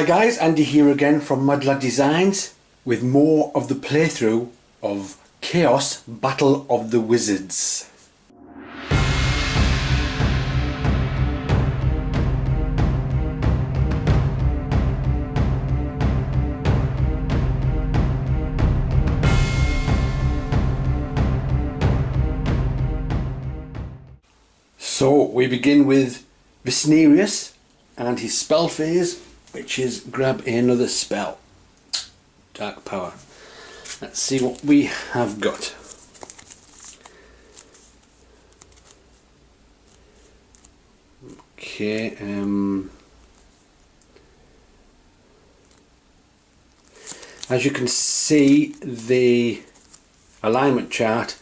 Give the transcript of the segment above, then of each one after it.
Hi guys, Andy here again from Mudlad Designs with more of the playthrough of Chaos Battle of the Wizards. So we begin with Visnerius and his spell phase, which is grab another spell. Dark Power. Let's see what we have got. Okay, as you can see, the alignment chart,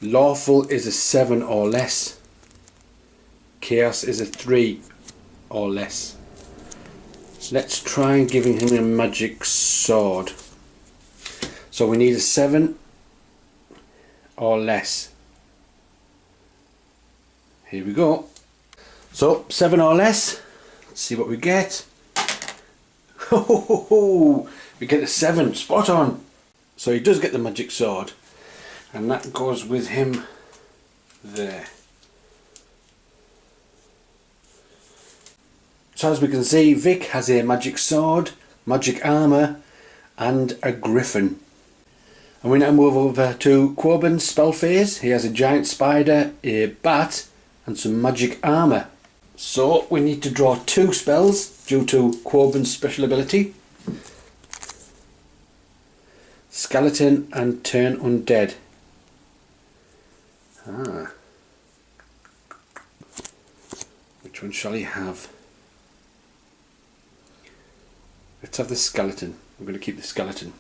Lawful is a 7 or less, Chaos is a 3 or less. Let's try giving him a magic sword. So we need a 7 or less. Here we go. So 7 or less. Let's see what we get. We get a 7, spot on. So he does get the magic sword, and that goes with him there. So as we can see, Vic has a magic sword, magic armour and a griffin. And we now move over to Quoben's spell phase. He has a giant spider, a bat and some magic armour. So we need to draw 2 spells due to Quoben's special ability. Skeleton and Turn Undead. Which one shall he have? Let's have the skeleton. I'm going to keep the skeleton.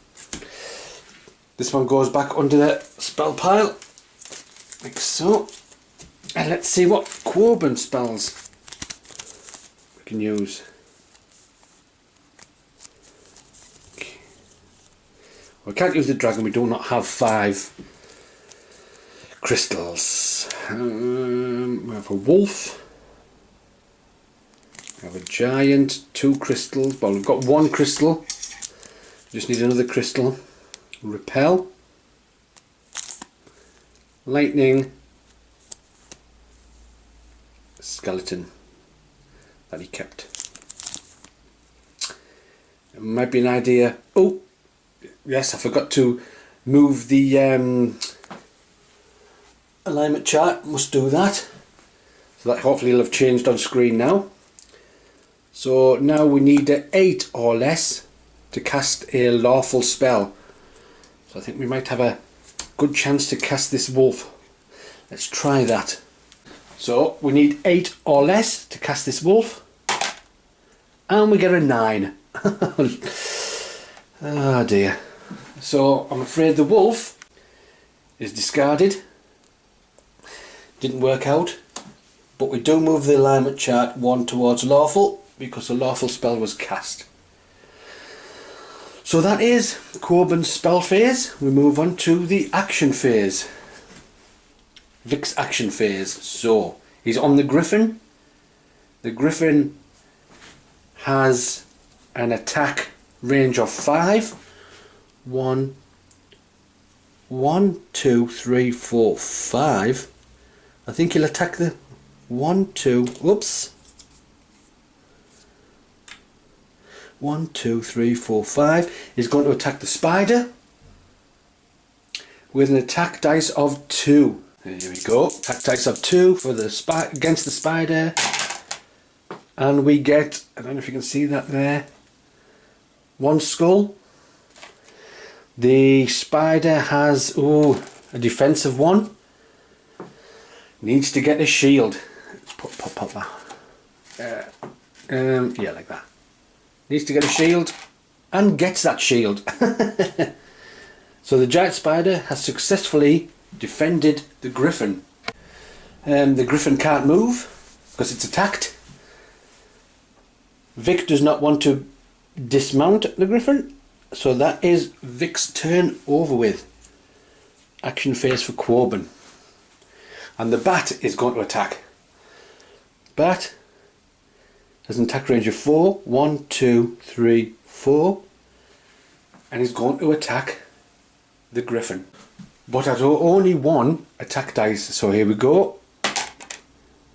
This one goes back under the spell pile, like so. And let's see what Quoben spells we can use. Okay. We can't use the dragon, we do not have 5 crystals. We have a wolf. We have a giant, 2 crystals. Well, we've got 1 crystal. Just need another crystal. Repel. Lightning. Skeleton that he kept. It might be an idea. Oh, yes, I forgot to move the alignment chart. Must do that. So that hopefully will have changed on screen now. So now we need 8 or less to cast a lawful spell. So I think we might have a good chance to cast this wolf. Let's try that. So we need 8 or less to cast this wolf. And we get a 9. Oh dear. So I'm afraid the wolf is discarded. Didn't work out. But we do move the alignment chart 1 towards lawful, because a lawful spell was cast. So that is Quoben's spell phase. We move on to the action phase. Vic's action phase. So he's on the griffin. The griffin has an attack range of 5. 1, 2, 3, 4, 5. I think he'll attack the 1, 2. Whoops. 1, 2, 3, 4, 5. He's going to attack the spider with an attack dice of 2. There we go. Attack dice of 2 for the against the spider, and we get, I don't know if you can see that there, 1 skull. The spider has a defense of 1. Needs to get a shield. Let's pop that. Yeah, like that. Needs to get a shield and gets that shield. So the giant spider has successfully defended the griffin. The griffin can't move because it's attacked. Vic does not want to dismount the griffin, so that is Vic's turn over with. Action phase for Quoben. And the bat is going to attack. Bat has an attack range of 4. 1, 2, 3, 4. And he's going to attack the Griffin. But at only 1 attack dice. So here we go.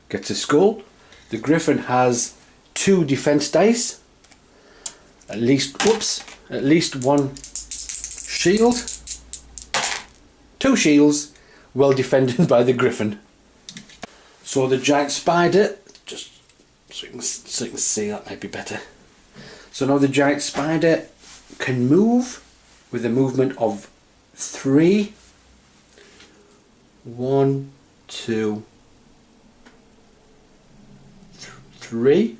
Gets a skull. The Griffin has 2 defense dice. At least 1 shield. 2 shields. Well defended by the Griffin. So the giant spider, just so you can see, that might be better. So now the giant spider can move with a movement of 3. 1, 2, 3,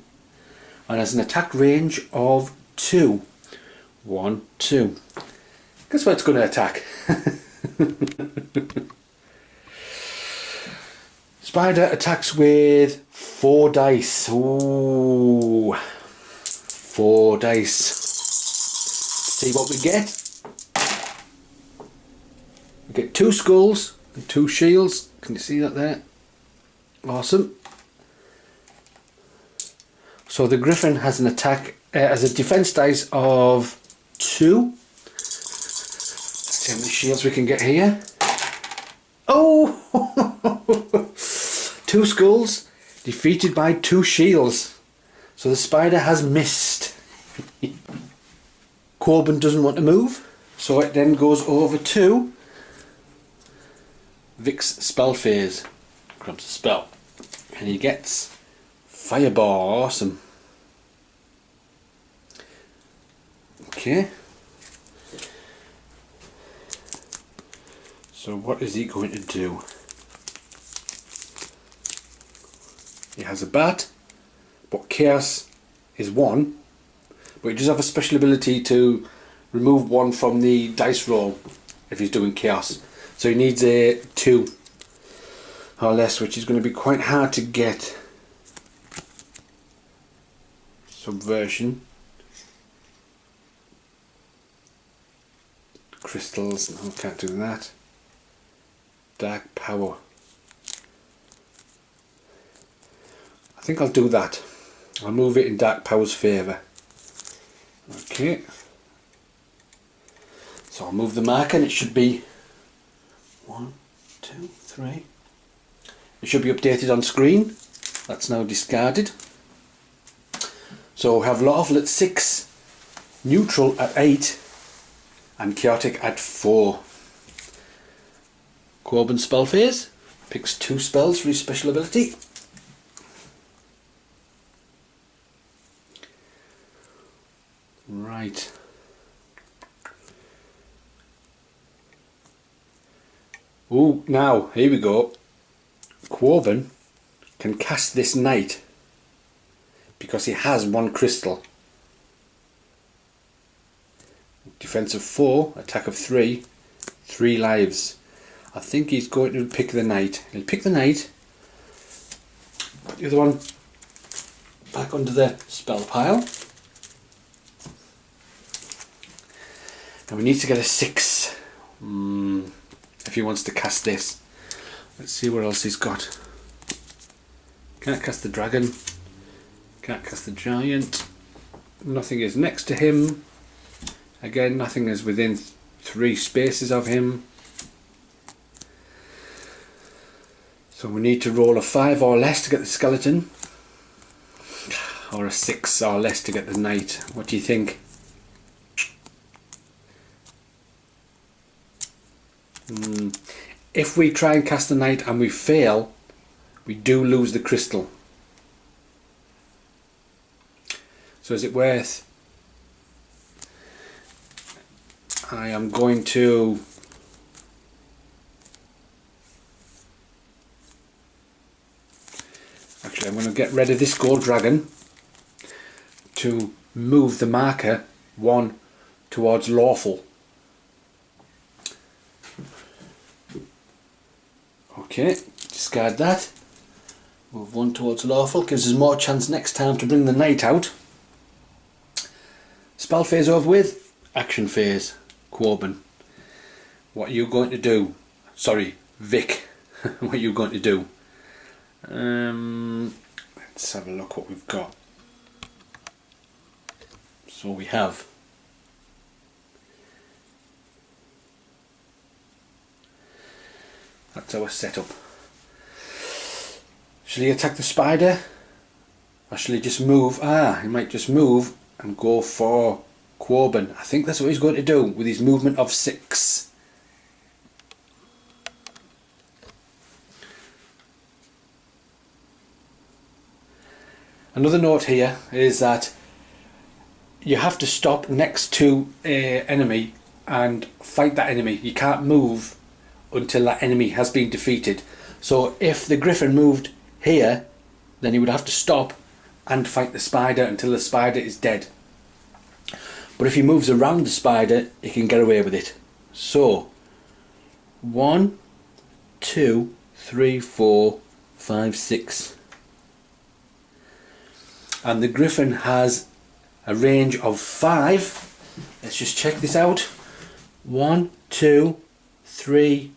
and has an attack range of 2. 1, 2. Guess what it's going to attack? Spider attacks with 4 dice. Ooh, 4 dice. See what we get. We get 2 skulls and 2 shields. Can you see that there? Awesome. So the Griffin has an attack, has a defense dice of 2. Let's see how many shields we can get here. Oh! 2 skulls defeated by 2 shields. So the spider has missed. Corbin doesn't want to move, so it then goes over to Vic's spell phase. Grabs a spell. And he gets Fireball. Awesome. Okay. So what is he going to do? He has a bat, but Chaos is 1. But he does have a special ability to remove 1 from the dice roll if he's doing Chaos. So he needs a 2 or less, which is going to be quite hard to get. Subversion. Crystals, no, can't do that. Dark Power. I think I'll do that. I'll move it in Dark Power's favour. Okay. So I'll move the marker and it should be 1, 2, 3. It should be updated on screen. That's now discarded. So we have Lawful at 6, Neutral at 8, and Chaotic at 4. Corbin spell phase. Picks 2 spells for his special ability. Right. Oh, now, here we go. Corbin can cast this knight because he has 1 crystal. Defense of 4, attack of 3, 3 lives. I think he's going to pick the knight. He'll pick the knight. Put the other one back under the spell pile. And we need to get a 6 if he wants to cast this. Let's see what else he's got. Can't cast the dragon. Can't cast the giant. Nothing is next to him. Again, nothing is within 3 spaces of him. So we need to roll a 5 or less to get the skeleton. Or a 6 or less to get the knight. What do you think? If we try and cast the knight and we fail, we do lose the crystal. So is it worth? I am going to actually I'm going to get rid of this gold dragon to move the marker 1 towards Lawful. Okay, discard that. Move 1 towards Lawful, gives us more chance next time to bring the knight out. Spell phase over with. Action phase. Corbin. What are you going to do? Sorry, Vic. What are you going to do? Let's have a look what we've got. So we have that's our setup. Shall he attack the spider? Or shall he just move? He might just move and go for Quoban. I think that's what he's going to do with his movement of 6. Another note here is that you have to stop next to an enemy and fight that enemy. You can't move until that enemy has been defeated. So if the Griffin moved here, then he would have to stop and fight the spider until the spider is dead. But if he moves around the spider, he can get away with it. So 1, 2, 3, 4, 5, 6. And the Griffin has a range of 5. Let's just check this out. 1, 2, 3,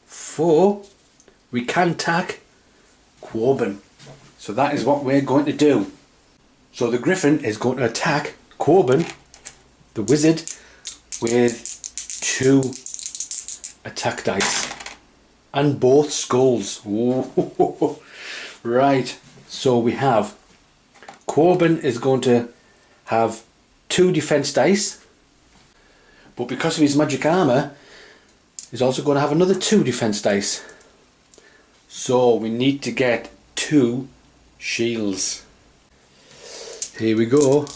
4. We can tack Quoban. So that is what we're going to do. So the Griffin is going to attack Quoban, the wizard, with 2 attack dice. And both skulls. Ooh. Right, so we have Quoban is going to have 2 defense dice, but because of his magic armor, he's also going to have another 2 defense dice. So we need to get 2 shields. Here we go.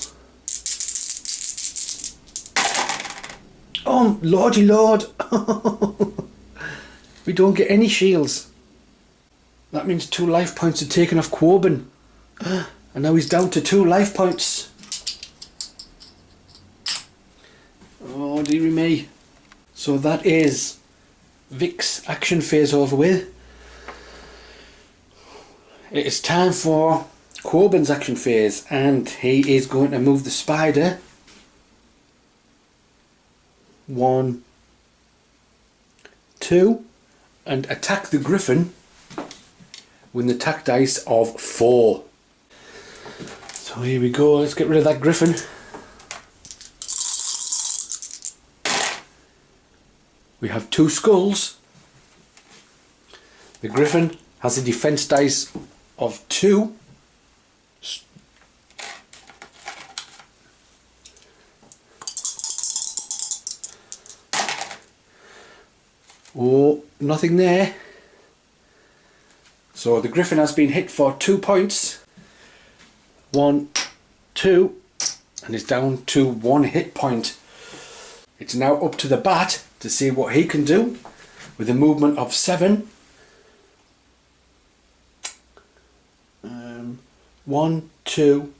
Oh lordy lord! We don't get any shields. That means 2 life points are taken off Quoban. And now he's down to 2 life points. Oh dearie me. So that is Vic's action phase over with. It is time for Quoban's action phase, and he is going to move the spider 1, 2 and attack the Griffin with an attack dice of 4. So here we go, let's get rid of that Griffin. We have 2 skulls. The Griffin has a defense dice of 2. Oh, nothing there. So the Griffin has been hit for 2 points. 1, 2, and is down to 1 hit point. It's now up to the bat to see what he can do with a movement of 7. 1, 2,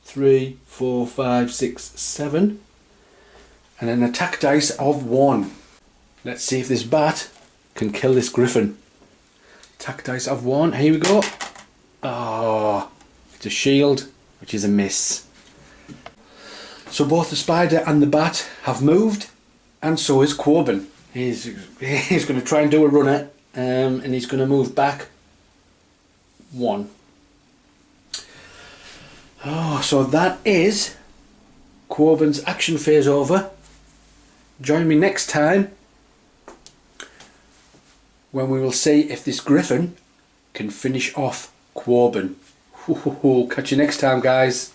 3, 4, 5, 6, 7, and an attack dice of 1. Let's see if this bat can kill this Griffin. Attack dice of 1. Here we go. Oh, it's a shield, which is a miss. So both the spider and the bat have moved, and so is Quoban. He's going to try and do a runner, and he's going to move back 1. Oh, so that is Quoban's action phase over. Join me next time when we will see if this Griffin can finish off Quoban. Catch you next time, guys.